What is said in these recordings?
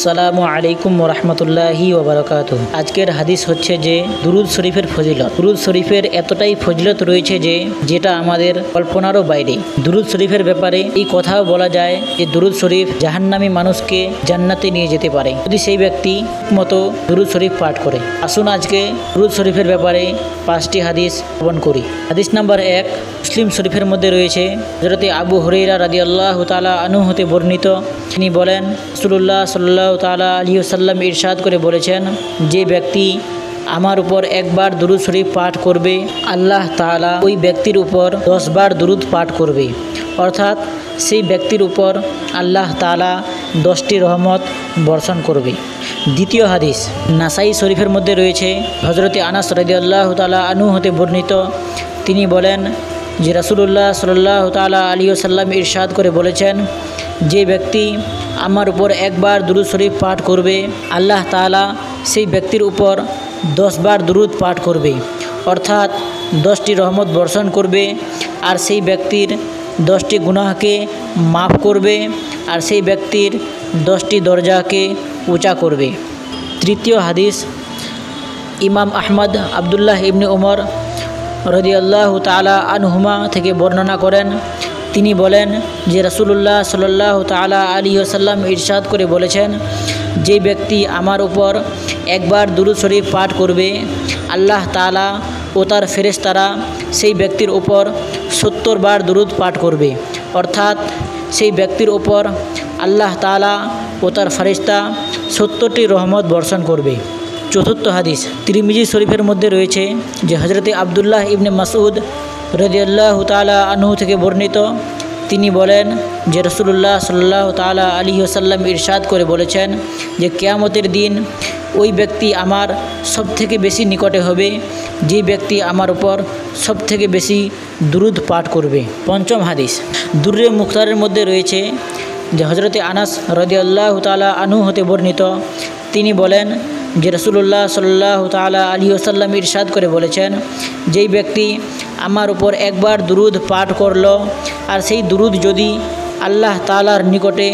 আসসালামু আলাইকুম ওরহমতুল্লাহি ওবারাকাতুহ। আজকের হাদিস হচ্ছে যে দুরুদ শরীফের ফজিলত। দুরুদ শরীফের এতটাই ফজিলত রয়েছে যে যেটা আমাদের কল্পনারও বাইরে। দুরুদ শরীফের ব্যাপারে এই কথাও বলা যায় যে দুরুদ শরীফ জাহান্নামী মানুষকে জান্নাতে নিয়ে যেতে পারে যদি সেই ব্যক্তি মতো দুরুদ শরীফ পাঠ করে। আসুন আজকে দুরুদ শরীফের ব্যাপারে 5টি হাদিস শ্রবণ করি। হাদিস নাম্বার 1 মুসলিম শরীফের মধ্যে রয়েছে হযরত আবু হুরায়রা রাদিয়াল্লাহু তাআলা আনহু হতে বর্ণিত। তিনি বলেন, রাসূলুল্লাহ সাল্লাল্লাহু তাআলা আলাইহি ওয়াসাল্লাম ইরশাদ করে বলেছেন, যে ব্যক্তি আমার উপর একবার দুরুদ শরীফ পাঠ করবে, আল্লাহ তাআলা ওই ব্যক্তির উপর 10 বার দুরুদ পাঠ করবে, অর্থাৎ সেই ব্যক্তির উপর আল্লাহ তাআলা 10টি রহমত বর্ষণ করবে। দ্বিতীয় হাদিস নাসাই শরীফের মধ্যে রয়েছে হযরত আনাস রাদিয়াল্লাহু তাআলা আনহু হতে বর্ণিত। তিনি বলেন যে রাসূলুল্লাহ সাল্লাল্লাহু তাআলা আলাইহি ওয়াসাল্লাম ইরশাদ করে বলেছেন, যে ব্যক্তি আমার উপর একবার দুরুদ শরীফ পাঠ করবে, আল্লাহ তাআলা সেই ব্যক্তির উপর 10 বার দুরুদ পাঠ করবে, অর্থাৎ 10টি রহমত বর্ষণ করবে, আর সেই ব্যক্তির 10টি গুনাহকে মাফ করবে, আর সেই ব্যক্তির 10টি দরজাকে উঁচা করবে। তৃতীয় হাদিস ইমাম আহমদ আবদুল্লাহ ইবনে উমর রাদিয়াল্লাহু তাআলা আনহুমা থেকে বর্ণনা করেন। তিনি বলেন যে রাসূলুল্লাহ সাল্লাল্লাহু তাআলা আলাইহি ওয়াসাল্লাম ইরশাদ করে বলেছেন, যে ব্যক্তি আমার উপর একবার দুরুদ শরীফ পাঠ করবে, আল্লাহ তাআলা ও তার ফেরেশতারা সেই ব্যক্তির উপর 70 বার দুরুদ পাঠ করবে, অর্থাৎ সেই ব্যক্তির উপর আল্লাহ তাআলা ও তার ফেরেশতা 70টি রহমত বর্ষণ করবে। চতুর্থ হাদিস তিরমিজি শরীফের মধ্যে রয়েছে যে হযরত আব্দুল্লাহ ইবনে মাসউদ রাদিয়াল্লাহু তাআলা আনহু থেকে বর্ণিত। তিনি বলেন যে রাসূলুল্লাহ সাল্লাল্লাহু তাআলা আলাইহি ওয়াসাল্লাম ইরশাদ করে বলেছেন যে কিয়ামতের দিন ওই ব্যক্তি আমার সবথেকে বেশি নিকটে হবে যে ব্যক্তি আমার উপর সবথেকে বেশি দুরুদ পাঠ করবে। পঞ্চম হাদিস দুররে মুখতারের মধ্যে রয়েছে যে হযরত আনাস রাদিয়াল্লাহু তাআলা আনহু হতে বর্ণিত। তিনি বলেন যে রাসূলুল্লাহ সাল্লাল্লাহু তাআলা আলাইহি ওয়াসাল্লাম ইরশাদ করে বলেছেন, যেই ব্যক্তি আমার উপর একবার দুরুদ পাঠ করল, আর সেই দুরুদ যদি আল্লাহ তাআলার নিকটে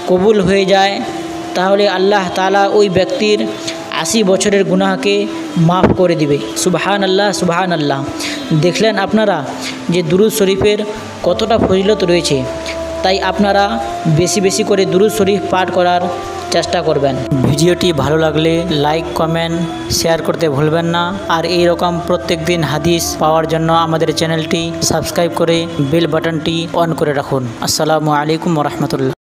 কবুল হয়ে যায়, তাহলে আল্লাহ তাআলা ওই ব্যক্তির 80 বছরের গুনাহকে মাফ করে দিবে। সুবহানাল্লাহ, সুবহানাল্লাহ। দেখলেন আপনারা যে দুরুদ শরীফের কতটা ফজিলত রয়েছে। তাই আপনারা বেশি বেশি করে দুরুদ শরীফ পাঠ করার চেষ্টা করবেন। ভিডিওটি ভালো লাগলে লাইক, কমেন্ট, শেয়ার করতে ভুলবেন না। আর এই রকম প্রত্যেক দিন হাদিস পাওয়ার জন্য আমাদের চ্যানেলটি সাবস্ক্রাইব করে বেল বাটনটি অন করে রাখুন। আসসালামু আলাইকুম ওয়া রাহমাতুল্লাহ।